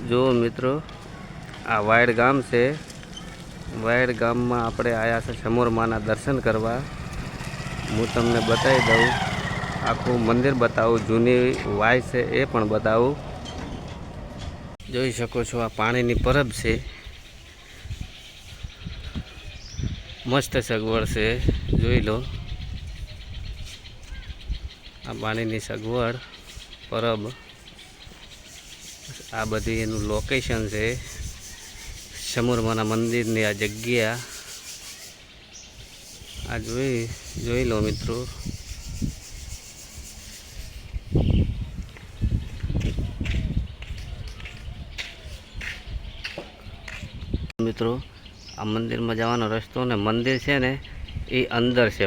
જો મિત્રો આ વાયડ ગામ છે। વાયડ ગામમાં આપણે આવ્યા છે સમોર માના દર્શન કરવા। હું તમને બતાવી દઉં, આખું મંદિર બતાવું, જૂની વાય છે એ પણ બતાવું। જોઈ શકો છો આ પાણીની પરબ છે, મસ્ત સગવડ છે, જોઈ લો। આ પાણીની સગવડ પરબ, આ બધી એનું લોકેશન છે, સમોરમાના મંદિરની આ જગ્યા આ જોઈ લો મિત્રો। મિત્રો આ મંદિરમાં જવાનો રસ્તો ને મંદિર છે ને એ અંદર છે,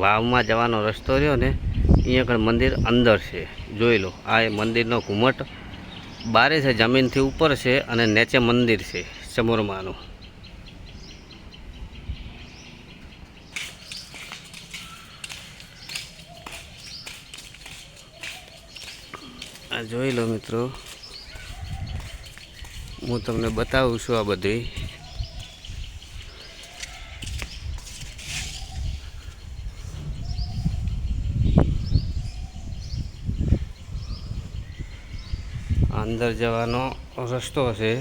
વાવમાં જવાનો રસ્તો રહ્યો ને અહીંયા આગળ મંદિર અંદર છે। જોઈ લો આ મંદિરનો ઘુમટ બારે છે, જમીનથી ઉપર છે અને નીચે મંદિર છે સમોરમાનું। આ જોઈ લો મિત્રો, હું તમને બતાવું છું આ બધી। અંદર જવાનો રસ્તો છે,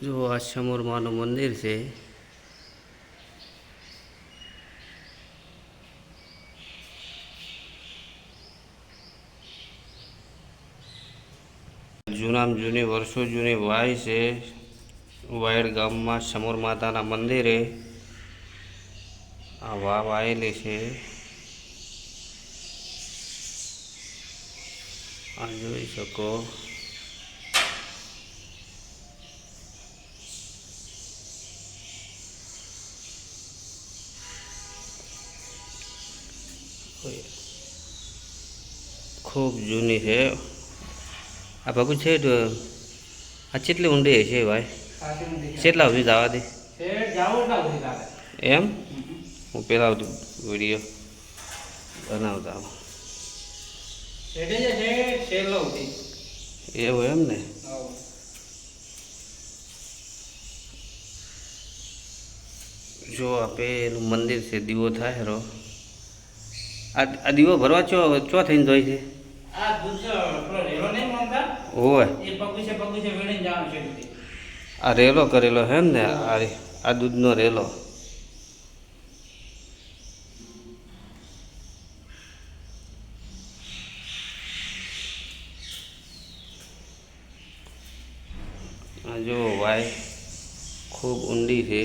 જો આ સમોરમાનું મંદિર છે। જૂનામાં જૂની વર્ષો જૂની વાય છે, વાયડ ગામમાં સમોર માતાના મંદિરે આ વાવ આવેલી છે। આ જોઈ શકો, ખૂબ જૂની છે આ બાબુ છે। આ કેટલી ઊંડી છે ભાઈ, કેટલા સુધી જવા દે એમ? હું પેલા વિડીયો બનાવતા એવું એમ ને? જો આપે એનું મંદિર છે, દીવો થાય રો। આ દીવો ભરવા ચો થઈને જોઈ છે? ઓય આ રેલો કરેલો હે ને, આ દૂધનો રેલો। આ જો વાય ખૂબ ઊંડી છે।